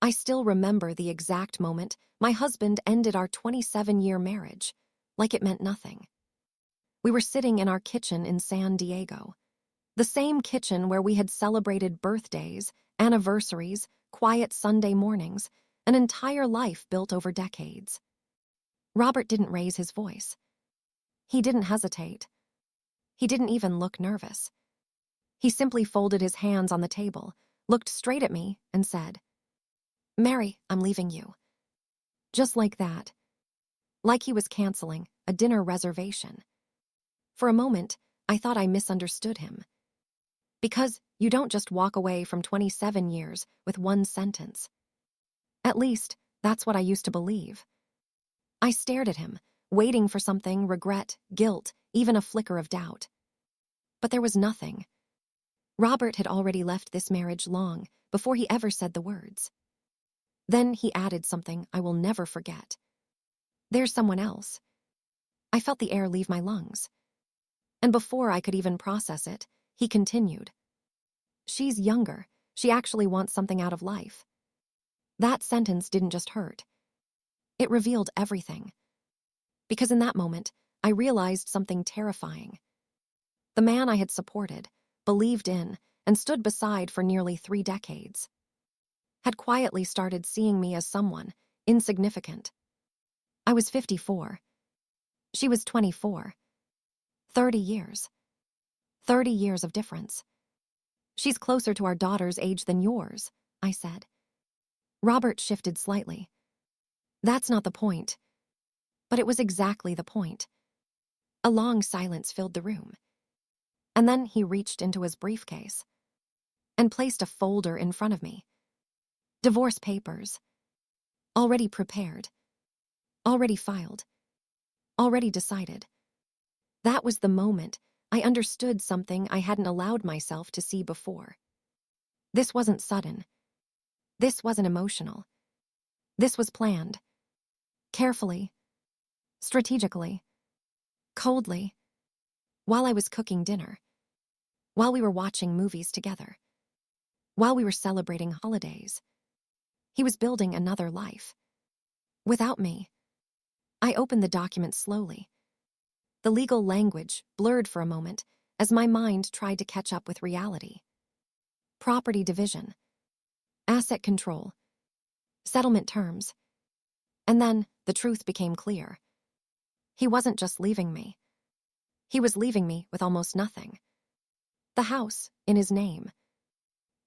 I still remember the exact moment my husband ended our 27-year marriage, like it meant nothing. We were sitting in our kitchen in San Diego, the same kitchen where we had celebrated birthdays, anniversaries, quiet Sunday mornings, an entire life built over decades. Robert didn't raise his voice. He didn't hesitate. He didn't even look nervous. He simply folded his hands on the table, looked straight at me, and said, "Mary, I'm leaving you." Just like that. Like he was canceling a dinner reservation. For a moment, I thought I misunderstood him. Because you don't just walk away from 27 years with one sentence. At least, that's what I used to believe. I stared at him, waiting for something, regret, guilt, even a flicker of doubt. But there was nothing. Robert had already left this marriage long before he ever said the words. Then he added something I will never forget. "There's someone else." I felt the air leave my lungs. And before I could even process it, he continued. "She's younger. She actually wants something out of life." That sentence didn't just hurt. It revealed everything. Because in that moment, I realized something terrifying. The man I had supported, believed in, and stood beside for nearly 3 decades, had quietly started seeing me as someone insignificant. I was 54. She was 24. 30 years. 30 years of difference. "She's closer to our daughter's age than yours," I said. Robert shifted slightly. "That's not the point." But it was exactly the point. A long silence filled the room. And then he reached into his briefcase and placed a folder in front of me. Divorce papers. Already prepared. Already filed. Already decided. That was the moment I understood something I hadn't allowed myself to see before. This wasn't sudden. This wasn't emotional. This was planned. Carefully. Strategically. Coldly. While I was cooking dinner. While we were watching movies together. While we were celebrating holidays. He was building another life. Without me. I opened the document slowly. The legal language blurred for a moment as my mind tried to catch up with reality. Property division. Asset control. Settlement terms. And then the truth became clear. He wasn't just leaving me. He was leaving me with almost nothing. The house in his name.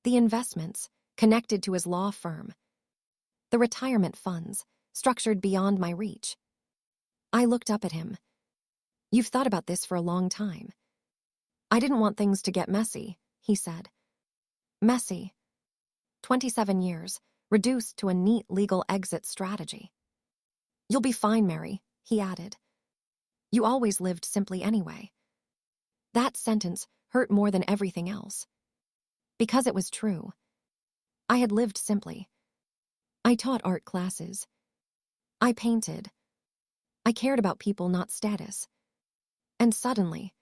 The investments connected to his law firm. The retirement funds structured beyond my reach. I looked up at him. "You've thought about this for a long time." "I didn't want things to get messy," he said. Messy. 27 years, reduced to a neat legal exit strategy. "You'll be fine, Mary," he added. "You always lived simply anyway." That sentence hurt more than everything else. Because it was true. I had lived simply. I taught art classes. I painted. I cared about people, not status. And suddenly,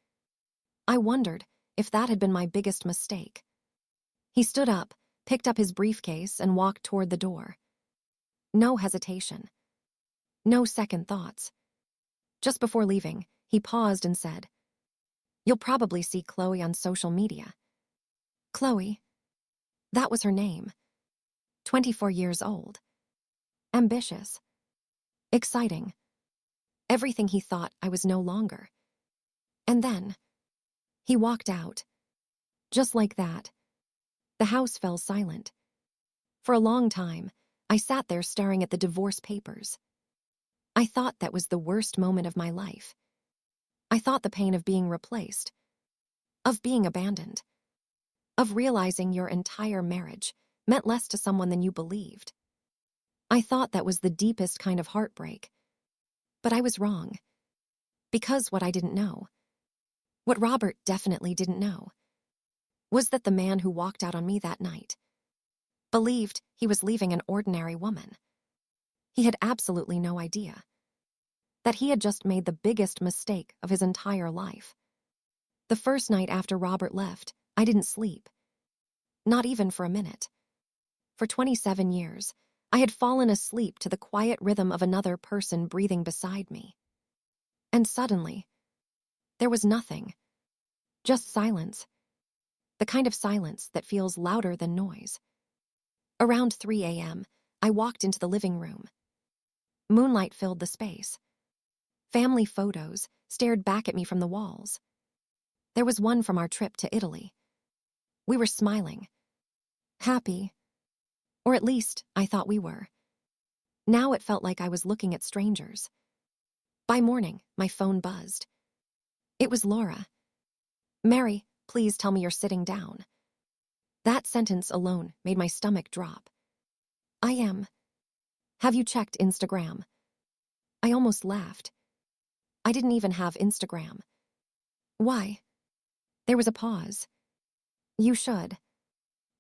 I wondered if that had been my biggest mistake. He stood up, picked up his briefcase, and walked toward the door. No hesitation. No second thoughts. Just before leaving, he paused and said, "You'll probably see Chloe on social media." Chloe. That was her name. 24 years old. Ambitious. Exciting. Everything he thought I was no longer. And then, he walked out. Just like that. The house fell silent. For a long time, I sat there staring at the divorce papers. I thought that was the worst moment of my life. I thought the pain of being replaced, of being abandoned, of realizing your entire marriage meant less to someone than you believed. I thought that was the deepest kind of heartbreak. But I was wrong. Because what I didn't know, what Robert definitely didn't know, was that the man who walked out on me that night believed he was leaving an ordinary woman. He had absolutely no idea that he had just made the biggest mistake of his entire life. The first night after Robert left, I didn't sleep. Not even for a minute. For 27 years, I had fallen asleep to the quiet rhythm of another person breathing beside me. And suddenly, there was nothing. Just silence. The kind of silence that feels louder than noise. Around 3 a.m., I walked into the living room. Moonlight filled the space. Family photos stared back at me from the walls. There was one from our trip to Italy. We were smiling. Happy. Or at least, I thought we were. Now it felt like I was looking at strangers. By morning, my phone buzzed. It was Laura. "Mary, please tell me you're sitting down." That sentence alone made my stomach drop. "I am." "Have you checked Instagram?" I almost laughed. I didn't even have Instagram. "Why?" There was a pause. "You should."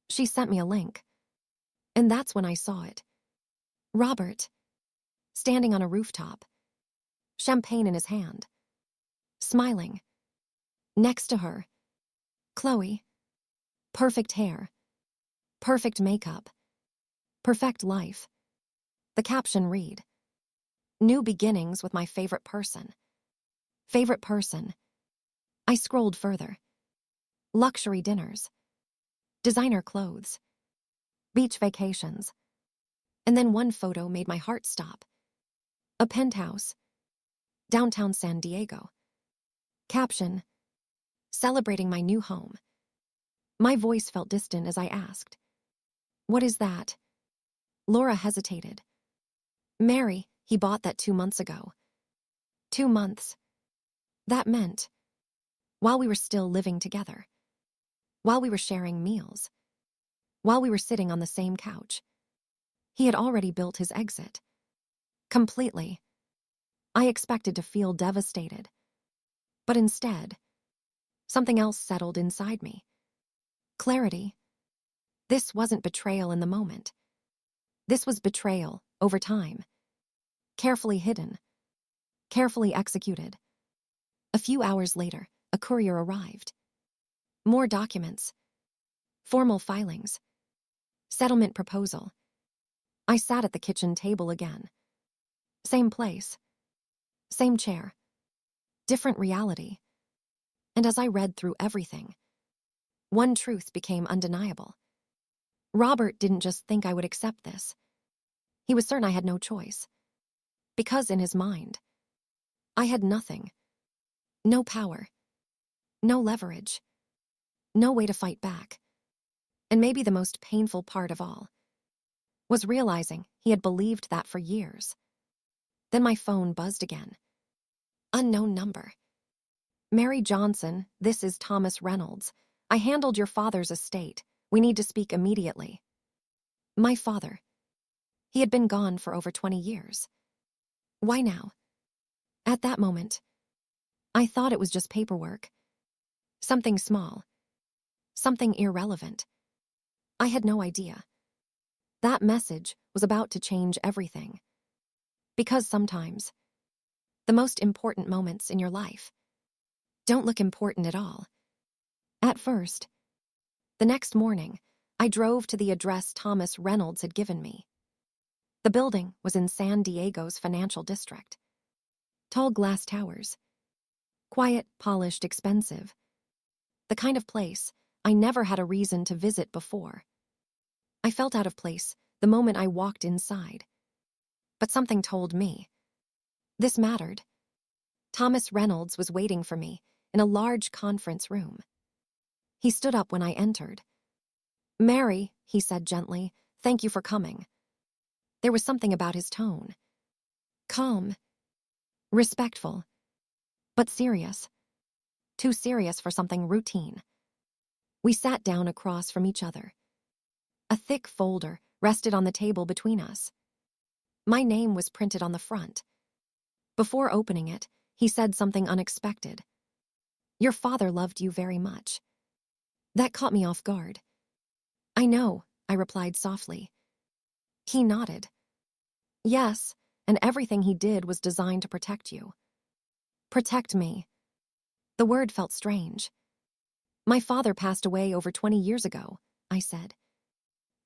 She sent me a link. And that's when I saw it. Robert, standing on a rooftop, champagne in his hand, smiling. Next to her, Chloe. Perfect hair, perfect makeup, perfect life. The caption read, "New beginnings with my favorite person." Favorite person. I scrolled further. Luxury dinners, designer clothes, beach vacations. And then one photo made my heart stop. A penthouse, downtown San Diego. Caption, "Celebrating my new home." My voice felt distant as I asked, "What is that?" Laura hesitated. "Mary, he bought that 2 months ago." 2 months. That meant, while we were still living together, while we were sharing meals, while we were sitting on the same couch, he had already built his exit. Completely. I expected to feel devastated. But instead, something else settled inside me. Clarity. This wasn't betrayal in the moment. This was betrayal over time. Carefully hidden. Carefully executed. A few hours later, a courier arrived. More documents. Formal filings. Settlement proposal. I sat at the kitchen table again. Same place. Same chair. Different reality. And as I read through everything, one truth became undeniable. Robert didn't just think I would accept this. He was certain I had no choice. Because in his mind, I had nothing. No power. No leverage. No way to fight back. And maybe the most painful part of all was realizing he had believed that for years. Then my phone buzzed again. Unknown number. "Mary Johnson, this is Thomas Reynolds. I handled your father's estate. We need to speak immediately." My father. He had been gone for over 20 years. Why now? At that moment, I thought it was just paperwork. Something small. Something irrelevant. I had no idea. That message was about to change everything. Because sometimes, the most important moments in your life don't look important at all. At first. The next morning, I drove to the address Thomas Reynolds had given me. The building was in San Diego's financial district. Tall glass towers. Quiet, polished, expensive. The kind of place I never had a reason to visit before. I felt out of place the moment I walked inside. But something told me this mattered. Thomas Reynolds was waiting for me in a large conference room. He stood up when I entered. "Mary," he said gently, "thank you for coming." There was something about his tone. Calm. Respectful. But serious. Too serious for something routine. We sat down across from each other. A thick folder rested on the table between us. My name was printed on the front. Before opening it, he said something unexpected. "Your father loved you very much." That caught me off guard. "I know," I replied softly. He nodded. "Yes, and everything he did was designed to protect you." Protect me. The word felt strange. "My father passed away over 20 years ago," I said.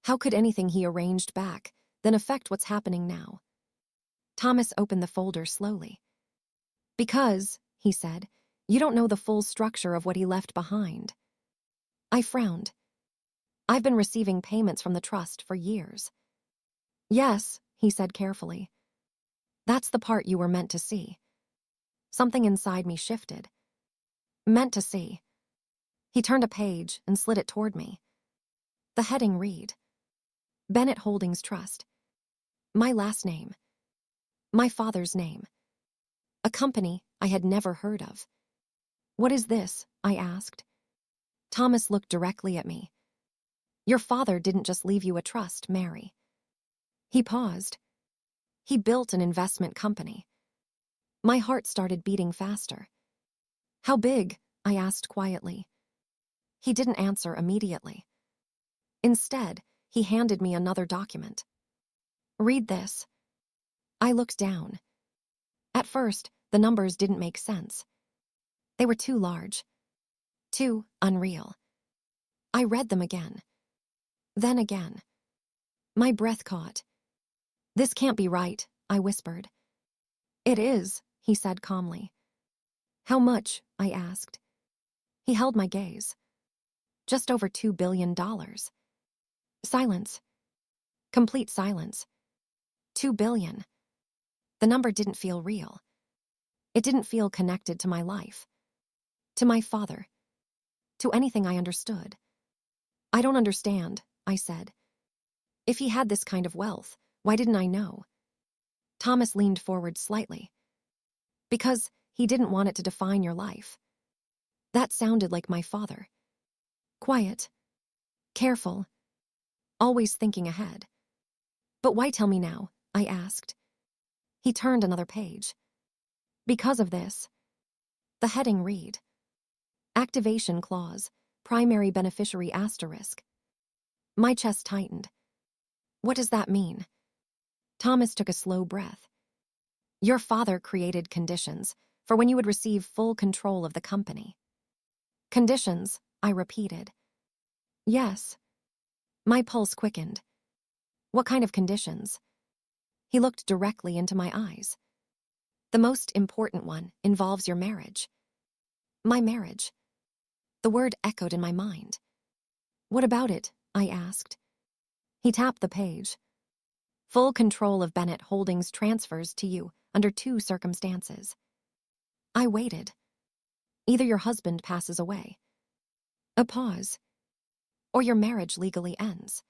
How could anything he arranged back then affect what's happening now? Thomas opened the folder slowly. Because, he said, you don't know the full structure of what he left behind. I frowned. I've been receiving payments from the trust for years. Yes, he said carefully. That's the part you were meant to see. Something inside me shifted. Meant to see. He turned a page and slid it toward me. The heading read, Bennett Holdings Trust. My last name. My father's name. A company I had never heard of. What is this? I asked. Thomas looked directly at me. Your father didn't just leave you a trust, Mary. He paused. He built an investment company. My heart started beating faster. How big? I asked quietly. He didn't answer immediately. Instead, he handed me another document. Read this. I looked down. At first, the numbers didn't make sense. They were too large. Too unreal. I read them again. Then again. My breath caught. This can't be right, I whispered. It is, he said calmly. How much? I asked. He held my gaze. Just over $2 billion. Silence. Complete silence. 2 billion. The number didn't feel real. It didn't feel connected to my life. To my father. To anything I understood. I don't understand, I said. If he had this kind of wealth, why didn't I know? Thomas leaned forward slightly. Because he didn't want it to define your life. That sounded like my father. Quiet. Careful. Always thinking ahead. But why tell me now? I asked. He turned another page. Because of this. The heading read, Activation Clause, Primary Beneficiary Asterisk. My chest tightened. What does that mean? Thomas took a slow breath. Your father created conditions for when you would receive full control of the company. Conditions, I repeated. Yes. My pulse quickened. What kind of conditions? He looked directly into my eyes. The most important one involves your marriage. My marriage. The word echoed in my mind. What about it? I asked. He tapped the page. Full control of Bennett Holdings transfers to you under 2 circumstances. I waited. Either your husband passes away. A pause. Or your marriage legally ends.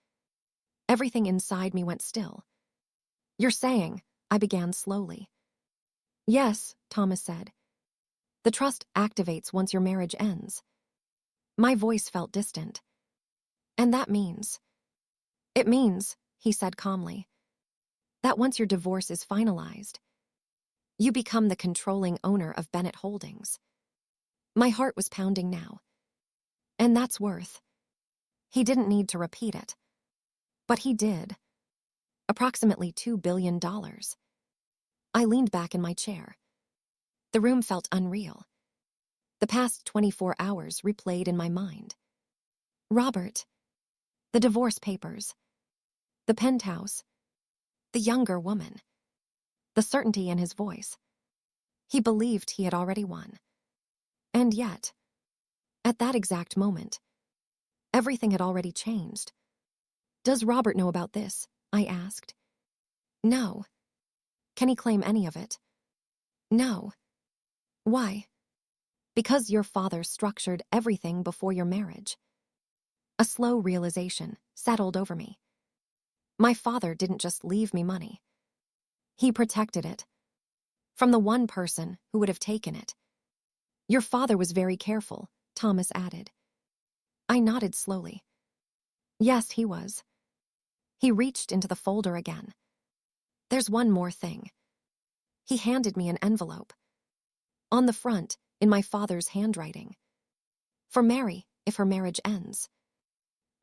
Everything inside me went still. You're saying, I began slowly. Yes, Thomas said. The trust activates once your marriage ends. My voice felt distant. And that means. It means, he said calmly, that once your divorce is finalized, you become the controlling owner of Bennett Holdings. My heart was pounding now. And that's worth. He didn't need to repeat it. But he did. Approximately $2 billion. I leaned back in my chair. The room felt unreal. The past 24 hours replayed in my mind. Robert. The divorce papers. The penthouse. The younger woman. The certainty in his voice. He believed he had already won. And yet, at that exact moment, everything had already changed. Does Robert know about this? I asked. No. Can he claim any of it? No. Why? Because your father structured everything before your marriage. A slow realization settled over me. My father didn't just leave me money. He protected it. From the one person who would have taken it. Your father was very careful, Thomas added. I nodded slowly. Yes, he was. He reached into the folder again. There's one more thing. He handed me an envelope. On the front, in my father's handwriting. For Mary, if her marriage ends.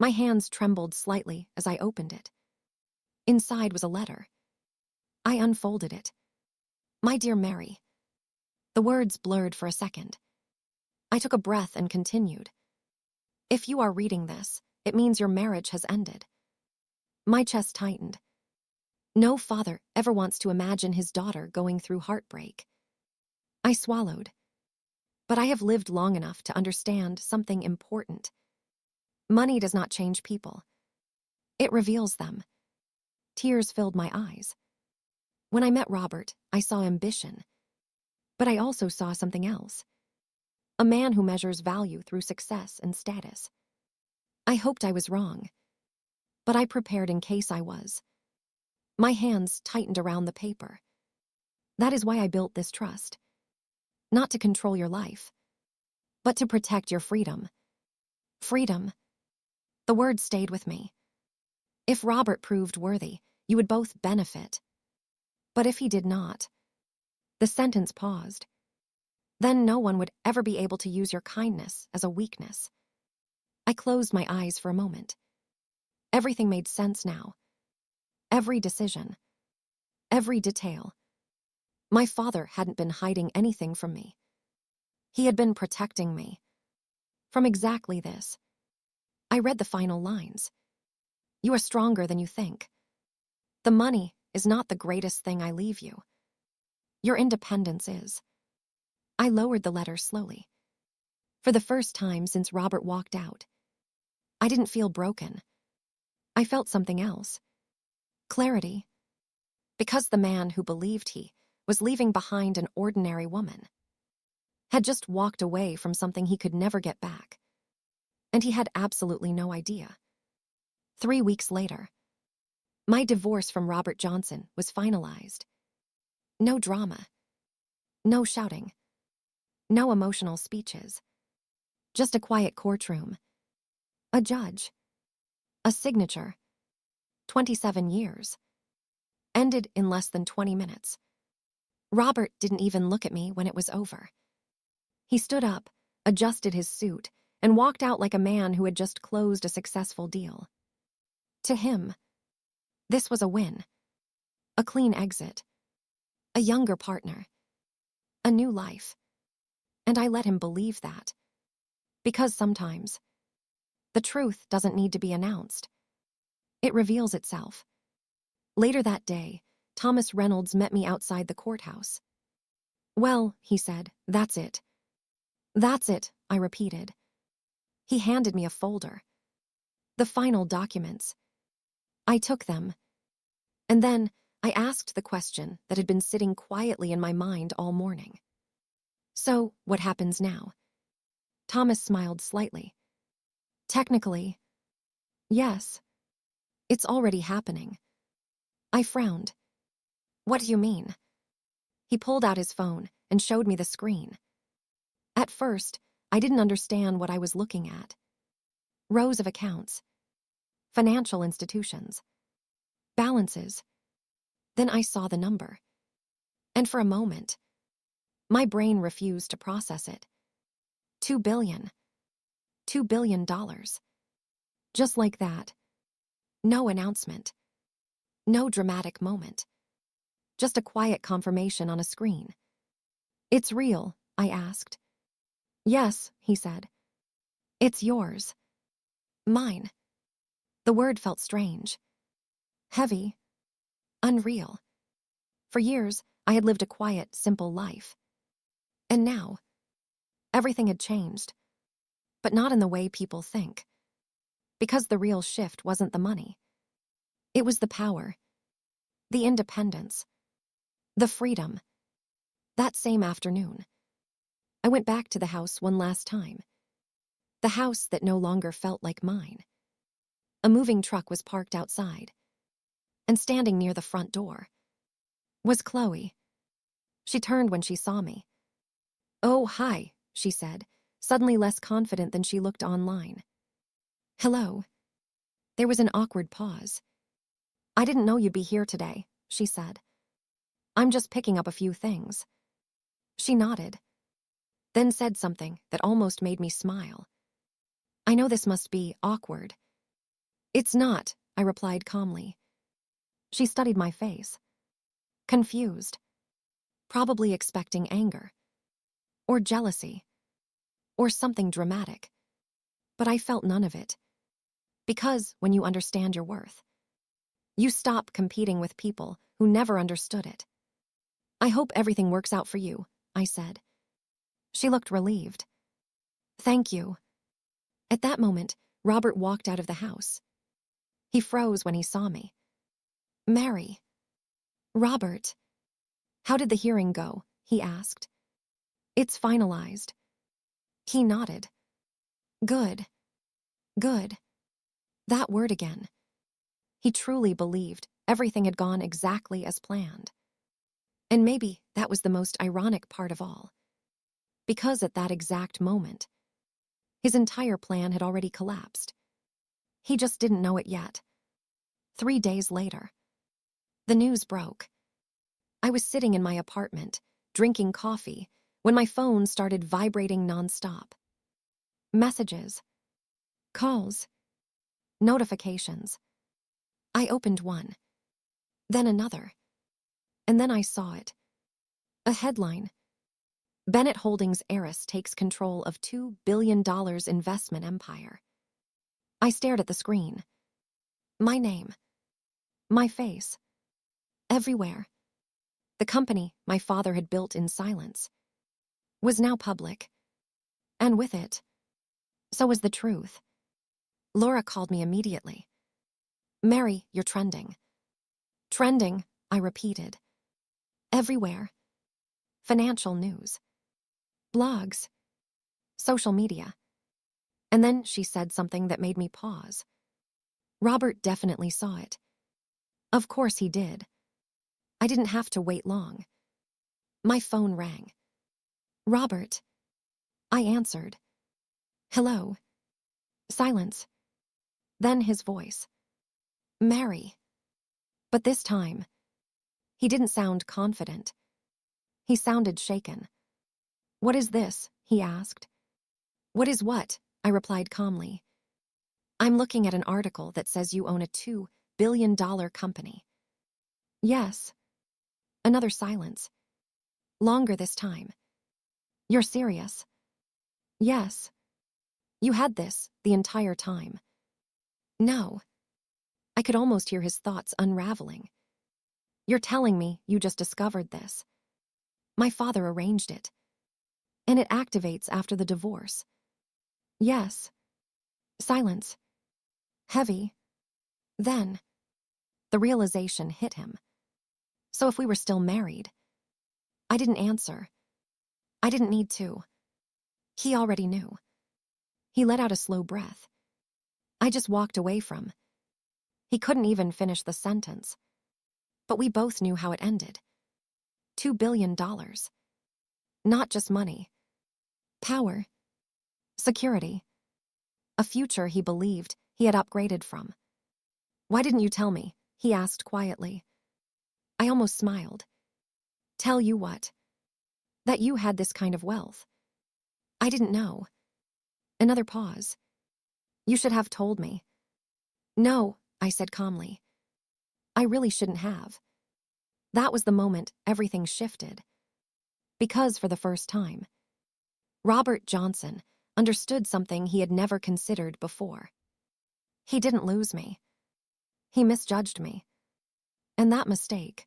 My hands trembled slightly as I opened it. Inside was a letter. I unfolded it. My dear Mary. The words blurred for a second. I took a breath and continued. If you are reading this, it means your marriage has ended. My chest tightened. No father ever wants to imagine his daughter going through heartbreak. I swallowed. But I have lived long enough to understand something important. Money does not change people. It reveals them. Tears filled my eyes. When I met Robert, I saw ambition. But I also saw something else. A man who measures value through success and status. I hoped I was wrong. But I prepared in case I was. My hands tightened around the paper. That is why I built this trust. Not to control your life, but to protect your freedom. Freedom. The word stayed with me. If Robert proved worthy, you would both benefit. But if he did not, the sentence paused. Then no one would ever be able to use your kindness as a weakness. I closed my eyes for a moment. Everything made sense now. Every decision. Every detail. My father hadn't been hiding anything from me. He had been protecting me. From exactly this. I read the final lines. You are stronger than you think. The money is not the greatest thing I leave you. Your independence is. I lowered the letter slowly. For the first time since Robert walked out, I didn't feel broken. I felt something else. Clarity. Because the man who believed he was leaving behind an ordinary woman had just walked away from something he could never get back. And he had absolutely no idea. 3 weeks later, my divorce from Robert Johnson was finalized. No drama. No shouting. No emotional speeches. Just a quiet courtroom. A judge. A signature. 27 years. Ended in less than 20 minutes. Robert didn't even look at me when it was over. He stood up, adjusted his suit, and walked out like a man who had just closed a successful deal. To him, this was a win. A clean exit. A younger partner. A new life. And I let him believe that. Because sometimes, the truth doesn't need to be announced. It reveals itself. Later that day, Thomas Reynolds met me outside the courthouse. Well, he said, that's it. That's it, I repeated. He handed me a folder. The final documents. I took them. And then I asked the question that had been sitting quietly in my mind all morning. So, what happens now? Thomas smiled slightly. Technically, yes. It's already happening. I frowned. What do you mean? He pulled out his phone and showed me the screen. At first, I didn't understand what I was looking at. Rows of accounts. Financial institutions. Balances. Then I saw the number. And for a moment, my brain refused to process it. 2 billion. $2 billion. Just like that. No announcement. No dramatic moment. Just a quiet confirmation on a screen. It's real, I asked. Yes, he said. It's yours. Mine. The word felt strange. Heavy. Unreal. For years, I had lived a quiet, simple life. And now, everything had changed. But not in the way people think. Because the real shift wasn't the money. It was the power. The independence. The freedom. That same afternoon, I went back to the house one last time. The house that no longer felt like mine. A moving truck was parked outside. And standing near the front door was Chloe. She turned when she saw me. Oh, hi, she said, suddenly less confident than she looked online. Hello. There was an awkward pause. I didn't know you'd be here today, she said. I'm just picking up a few things. She nodded, then said something that almost made me smile. I know this must be awkward. It's not, I replied calmly. She studied my face. Confused. Probably expecting anger. Or jealousy. Or something dramatic. But I felt none of it. Because when you understand your worth, You stop competing with people who never understood it. I hope everything works out for you, I said. She looked relieved. Thank you. At that moment, Robert walked out of the house. He froze when he saw me. Mary. Robert. How did the hearing go? He asked. It's finalized. He nodded. Good. Good. That word again. He truly believed everything had gone exactly as planned. And maybe that was the most ironic part of all. Because at that exact moment, his entire plan had already collapsed. He just didn't know it yet. 3 days later, the news broke. I was sitting in my apartment, drinking coffee, when my phone started vibrating nonstop. Messages, calls, notifications. I opened one, then another, and then I saw it. A headline. Bennett Holdings heiress takes control of $2 billion investment empire. I stared at the screen. My name. My face. Everywhere. The company my father had built in silence was now public. And with it, so was the truth. Laura called me immediately. Mary, you're trending. Trending, I repeated. Everywhere. Financial news. Blogs. Social media. And then she said something that made me pause. Robert definitely saw it. Of course he did. I didn't have to wait long. My phone rang. Robert. I answered. Hello. Silence. Then his voice. Mary. But this time, he didn't sound confident. He sounded shaken. What is this? He asked. What is what? I replied calmly. I'm looking at an article that says you own a $2 billion company. Yes. Another silence. Longer this time. You're serious? Yes. You had this the entire time. No. I could almost hear his thoughts unraveling. You're telling me you just discovered this. My father arranged it. And it activates after the divorce. Yes. Silence. Heavy. Then, the realization hit him. So if we were still married, I didn't answer. I didn't need to. He already knew. He let out a slow breath. I just walked away from. He couldn't even finish the sentence. But we both knew how it ended. $2 billion. Not just money. Power. Security. A future he believed he had upgraded from. Why didn't you tell me? He asked quietly. I almost smiled. Tell you what? That you had this kind of wealth. I didn't know. Another pause. You should have told me. No, I said calmly. I really shouldn't have. That was the moment everything shifted. Because for the first time, Robert Johnson understood something he had never considered before. He didn't lose me. He misjudged me. And that mistake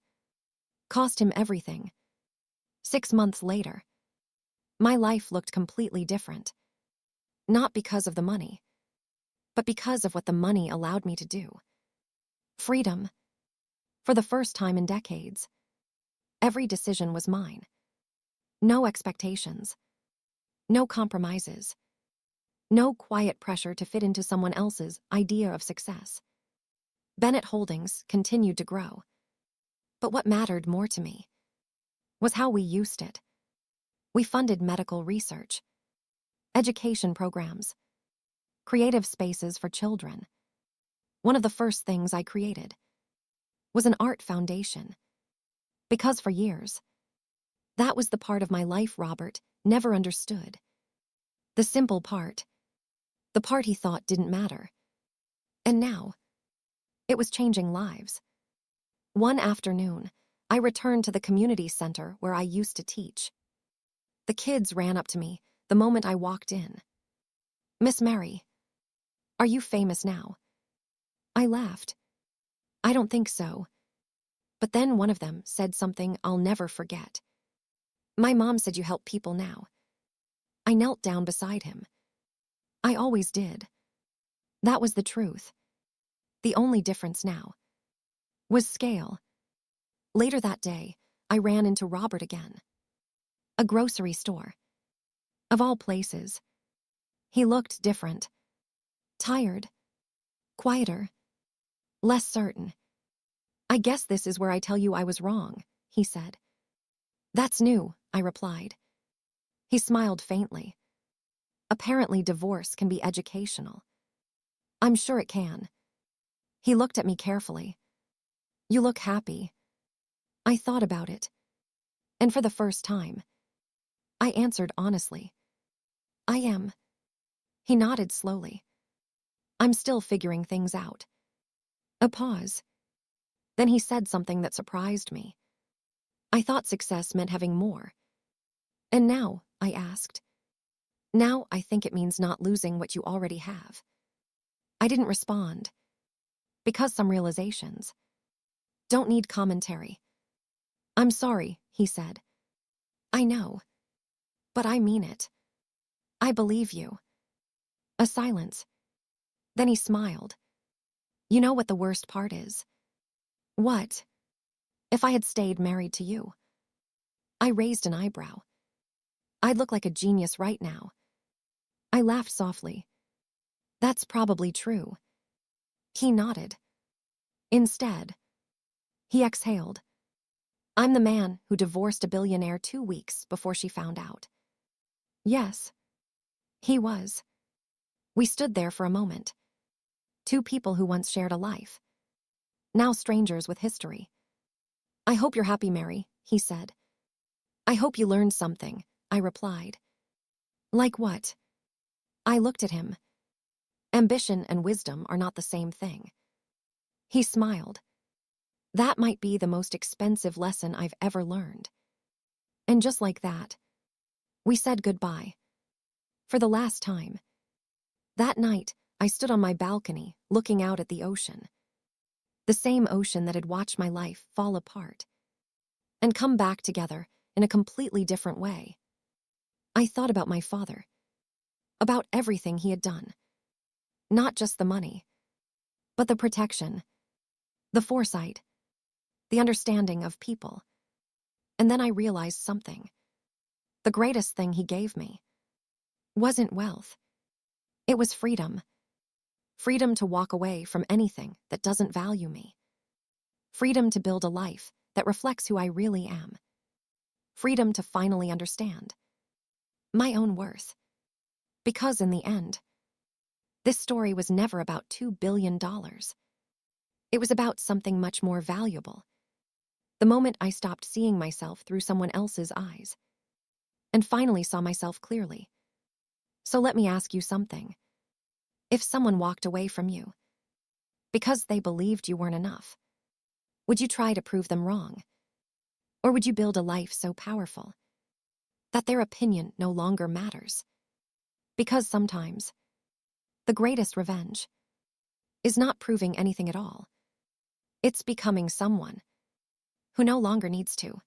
cost him everything. 6 months later, my life looked completely different. Not because of the money, but because of what the money allowed me to do. Freedom. For the first time in decades. Every decision was mine. No expectations. No compromises. No quiet pressure to fit into someone else's idea of success. Bennett Holdings continued to grow. But what mattered more to me was how we used it. We funded medical research, education programs, creative spaces for children. One of the first things I created was an art foundation. Because for years, that was the part of my life Robert never understood. The simple part. The part he thought didn't matter. And now, it was changing lives. One afternoon, I returned to the community center where I used to teach. The kids ran up to me the moment I walked in. Miss Mary, are you famous now? I laughed. I don't think so. But then one of them said something I'll never forget. My mom said you help people now. I knelt down beside him. I always did. That was the truth. The only difference now was scale. Later that day, I ran into Robert again. A grocery store. Of all places. He looked different. Tired. Quieter. Less certain. I guess this is where I tell you I was wrong, he said. That's new, I replied. He smiled faintly. Apparently divorce can be educational. I'm sure it can. He looked at me carefully. You look happy. I thought about it. And for the first time, I answered honestly. I am. He nodded slowly. I'm still figuring things out. A pause. Then he said something that surprised me. I thought success meant having more. And now, I asked. Now I think it means not losing what you already have. I didn't respond. Because some realizations don't need commentary. I'm sorry, he said. I know. But I mean it. I believe you. A silence. Then he smiled. You know what the worst part is? What? If I had stayed married to you? I raised an eyebrow. I'd look like a genius right now. I laughed softly. That's probably true. He nodded. Instead, he exhaled. I'm the man who divorced a billionaire 2 weeks before she found out. Yes, he was. We stood there for a moment. Two people who once shared a life. Now strangers with history. I hope you're happy, Mary, he said. I hope you learned something, I replied. Like what? I looked at him. Ambition and wisdom are not the same thing. He smiled. That might be the most expensive lesson I've ever learned. And just like that, we said goodbye. For the last time. That night, I stood on my balcony, looking out at the ocean. The same ocean that had watched my life fall apart and come back together in a completely different way. I thought about my father, about everything he had done. Not just the money, but the protection, the foresight, the understanding of people. And then I realized something. The greatest thing he gave me wasn't wealth. It was freedom. Freedom to walk away from anything that doesn't value me. Freedom to build a life that reflects who I really am. Freedom to finally understand my own worth. Because in the end, this story was never about $2 billion. It was about something much more valuable. The moment I stopped seeing myself through someone else's eyes and finally saw myself clearly. So let me ask you something. If someone walked away from you because they believed you weren't enough, would you try to prove them wrong? Or would you build a life so powerful that their opinion no longer matters? Because sometimes, the greatest revenge is not proving anything at all. It's becoming someone who no longer needs to.